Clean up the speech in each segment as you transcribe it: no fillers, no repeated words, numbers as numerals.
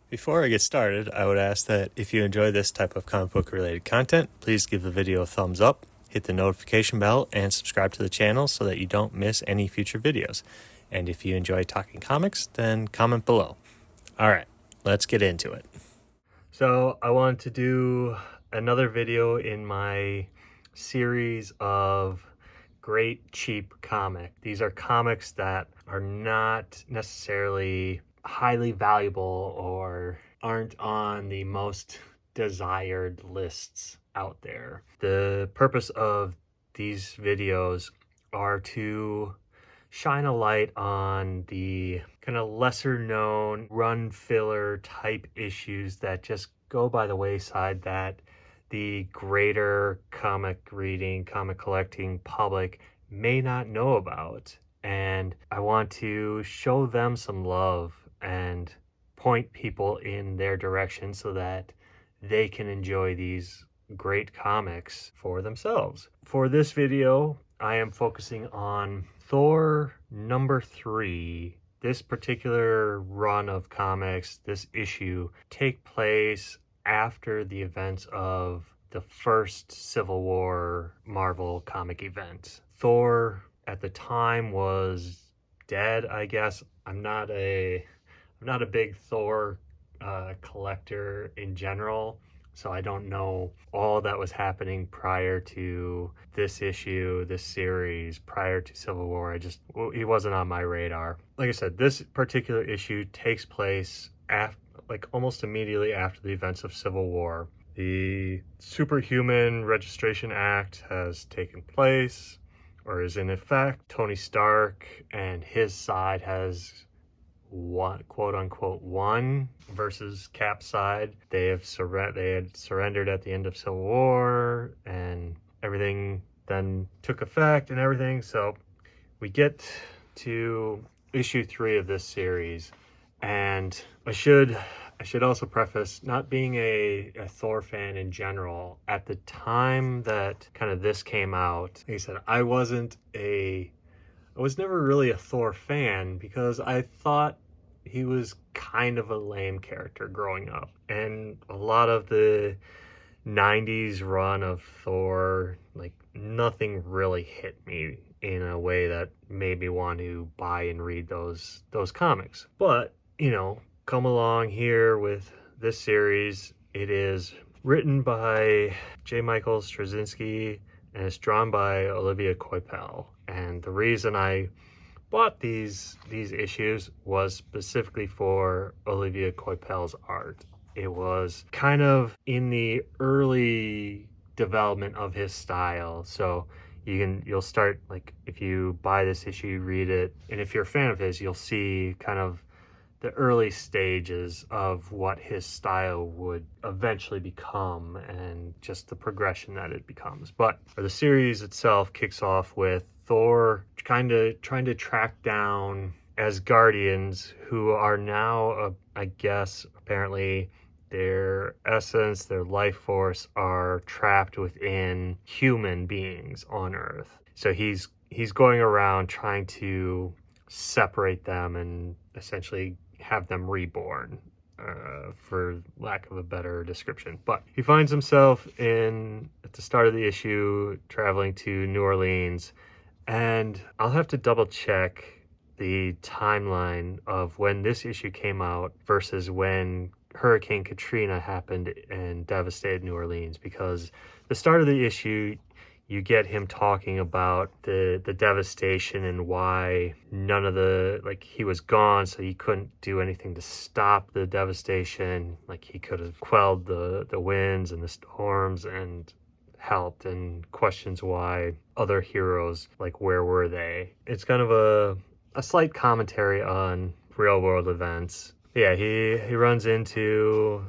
Before I get started, I would ask that if you enjoy this type of comic book related content, please give the video a thumbs up, hit the notification bell, and subscribe to the channel so that you don't miss any future videos. And if you enjoy talking comics, then comment below. Alright, let's get into it. So I wanted to do another video in my series of great cheap comic. These are comics that are not necessarily highly valuable or aren't on the most desired lists out there. The purpose of these videos are to shine a light on the kind of lesser known run filler type issues that just go by the wayside, that the greater comic reading, comic collecting public may not know about. And I want to show them some love and point people in their direction so that they can enjoy these great comics for themselves. For this video, I am focusing on Thor #3. This particular run of comics, this issue, take place after the events of the first Civil War Marvel comic event. Thor at the time was dead, I guess. I'm not a big Thor collector in general, so I don't know all that was happening prior to this issue, this series, prior to Civil War. He wasn't on my radar. Like I said, this particular issue takes place almost immediately after the events of Civil War. The Superhuman Registration Act has taken place, or is in effect. Tony Stark and his side has quote unquote won versus Cap's side. They had surrendered at the end of Civil War, and everything then took effect and everything. So we get to issue 3 of this series, and I should also preface, not being a Thor fan in general, at the time that kind of this came out, like I said, I was never really a Thor fan because I thought he was kind of a lame character growing up. And a lot of the 90s run of Thor, nothing really hit me in a way that made me want to buy and read those comics. But, come along here with this series. It is written by J. Michael Straczynski and it's drawn by Olivier Coipel. And the reason I bought these issues was specifically for Olivier Coipel's art. It was kind of in the early development of his style, so you'll start, if you buy this issue, you read it, and if you're a fan of his, you'll see kind of the early stages of what his style would eventually become and just the progression that it becomes. But the series itself kicks off with Thor kind of trying to track down Asgardians who are now, I guess, apparently their essence, their life force are trapped within human beings on Earth. So he's going around trying to separate them and essentially have them reborn, for lack of a better description. But he finds himself at the start of the issue, traveling to New Orleans, and I'll have to double check the timeline of when this issue came out versus when Hurricane Katrina happened and devastated New Orleans, because the start of the issue, you get him talking about the devastation and why he was gone, so he couldn't do anything to stop the devastation. He could have quelled the winds and the storms and helped, and questions why other heroes, where were they? It's kind of a slight commentary on real world events. Yeah, he runs into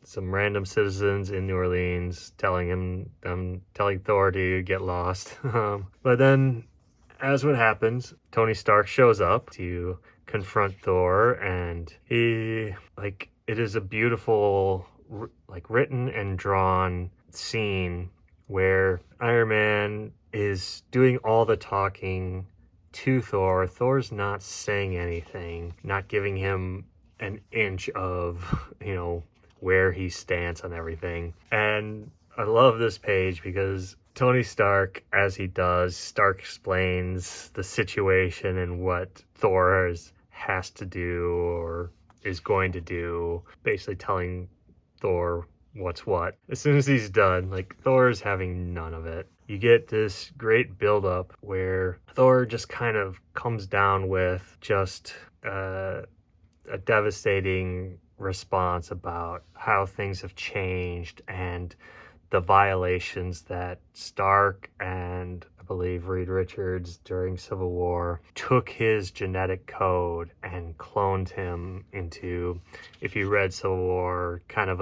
some random citizens in New Orleans telling Thor to get lost. But then, as what happens, Tony Stark shows up to confront Thor, and it is a beautiful, written and drawn scene where Iron Man is doing all the talking to Thor. Thor's not saying anything, not giving him an inch of, where he stands on everything. And I love this page because Tony Stark, as he does, Stark explains the situation and what Thor has to do or is going to do, basically telling Thor what's what. As soon as he's done, Thor's having none of it. You get this great buildup where Thor just kind of comes down with just a devastating response about how things have changed and the violations that Stark and I believe Reed Richards during Civil War took his genetic code and cloned him into, if you read Civil War, kind of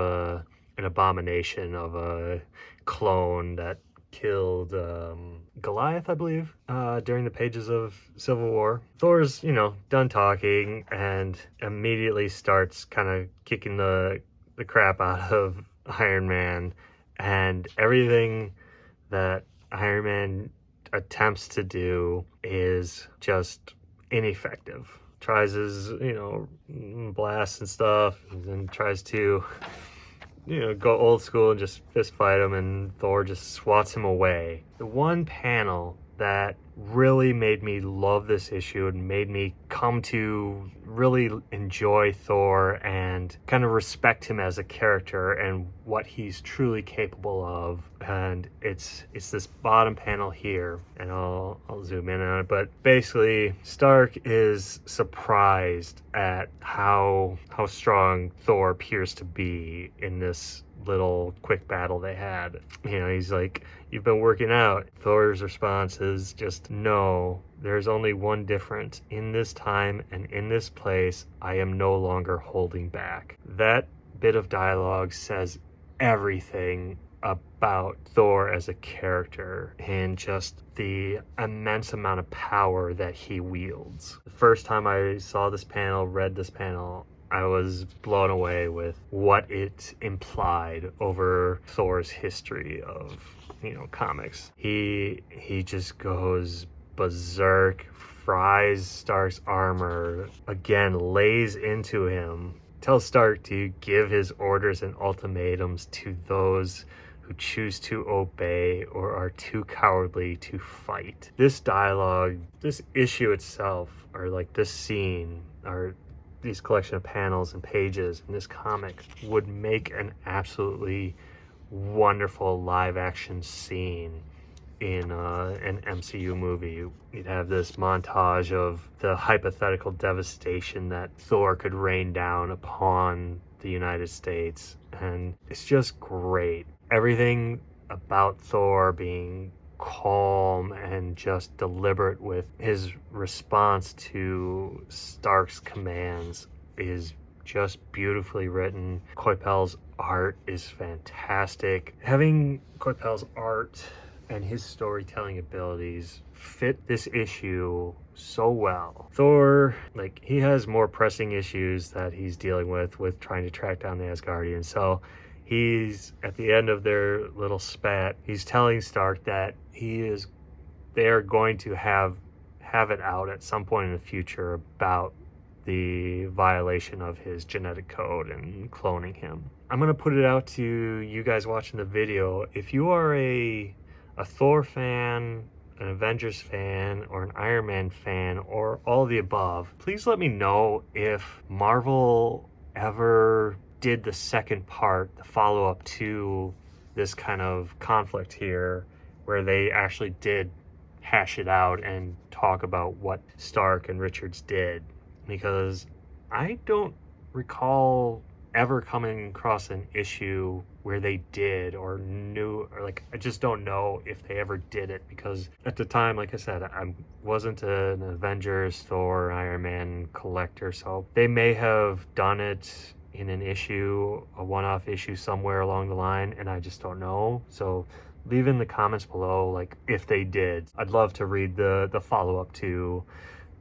an abomination of a clone that killed Goliath, I believe, during the pages of Civil War. Thor's, done talking and immediately starts kind of kicking the crap out of Iron Man, and everything that Iron Man attempts to do is just ineffective. Tries his, blasts and stuff, and then tries to go old school and just fist fight him, and Thor just swats him away. The one panel that really made me love this issue and made me come to really enjoy Thor and kind of respect him as a character and what he's truly capable of. And it's this bottom panel here, and I'll zoom in on it, but basically Stark is surprised at how strong Thor appears to be in this little quick battle they had. He's like, "You've been working out." Thor's response is just, "No, there's only one difference. In this time and in this place, I am no longer holding back." That bit of dialogue says everything about Thor as a character and just the immense amount of power that he wields. The first time I saw this panel, read this panel, I was blown away with what it implied over Thor's history of, comics. He just goes berserk, fries Stark's armor, again lays into him, tells Stark to give his orders and ultimatums to those who choose to obey or are too cowardly to fight. This dialogue, this issue itself, or this scene, or these collection of panels and pages in this comic would make an absolutely wonderful live action scene in an MCU movie. You'd have this montage of the hypothetical devastation that Thor could rain down upon the United States, and it's just great. Everything about Thor being calm and just deliberate with his response to Stark's commands is just beautifully written. Coipel's art is fantastic. Having Coipel's art and his storytelling abilities fit this issue so well. Thor, he has more pressing issues that he's dealing with trying to track down the Asgardians. So he's at the end of their little spat, he's telling Stark that they are going to have it out at some point in the future about the violation of his genetic code and cloning him. I'm going to put it out to you guys watching the video. If you are a Thor fan, an Avengers fan, or an Iron Man fan, or all of the above, please let me know if Marvel ever did the second part, the follow-up to this kind of conflict here, where they actually did hash it out and talk about what Stark and Richards did, because I don't recall ever coming across an issue where they did or knew, or I just don't know if they ever did it, because at the time, like I said, I wasn't an Avengers, Thor, Iron Man collector, so they may have done it in an issue, a one-off issue somewhere along the line, and I just don't know. So leave in the comments below if they did. I'd love to read the follow-up to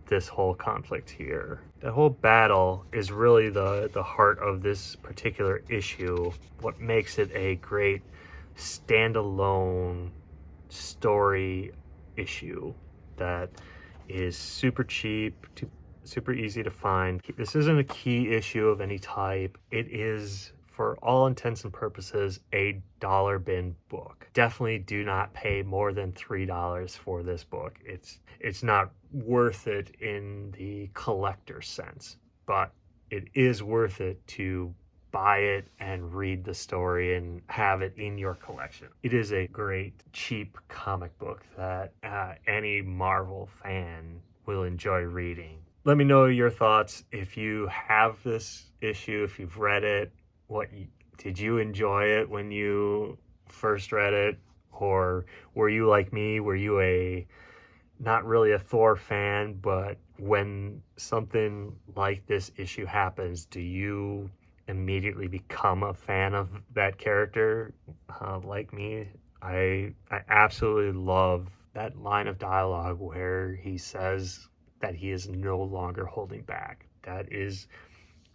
this whole conflict here. The whole battle is really the heart of this particular issue, what makes it a great standalone story issue that is super cheap, super easy to find. This isn't a key issue of any type. It is, for all intents and purposes, a dollar bin book. Definitely do not pay more than $3 for this book. It's not worth it in the collector sense, but it is worth it to buy it and read the story and have it in your collection. It is a great, cheap comic book that any Marvel fan will enjoy reading. Let me know your thoughts. If you have this issue, if you've read it, did you enjoy it when you first read it? Or were you like me? Were you not really a Thor fan, but when something like this issue happens, do you immediately become a fan of that character? Like me, I absolutely love that line of dialogue where he says that he is no longer holding back. That is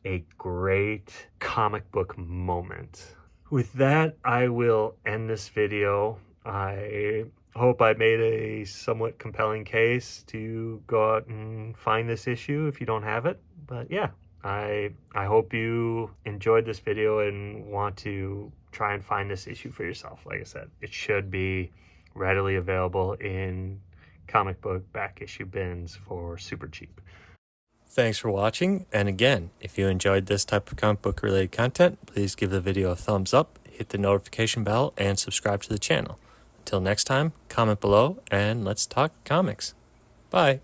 a great comic book moment. With that, I will end this video. I hope I made a somewhat compelling case to go out and find this issue if you don't have it. But yeah, I hope you enjoyed this video and want to try and find this issue for yourself. Like I said, it should be readily available in comic book back issue bins for super cheap. Thanks for watching, and again, if you enjoyed this type of comic book related content, please give the video a thumbs up, hit the notification bell, and subscribe to the channel. Until next time, comment below and let's talk comics. Bye.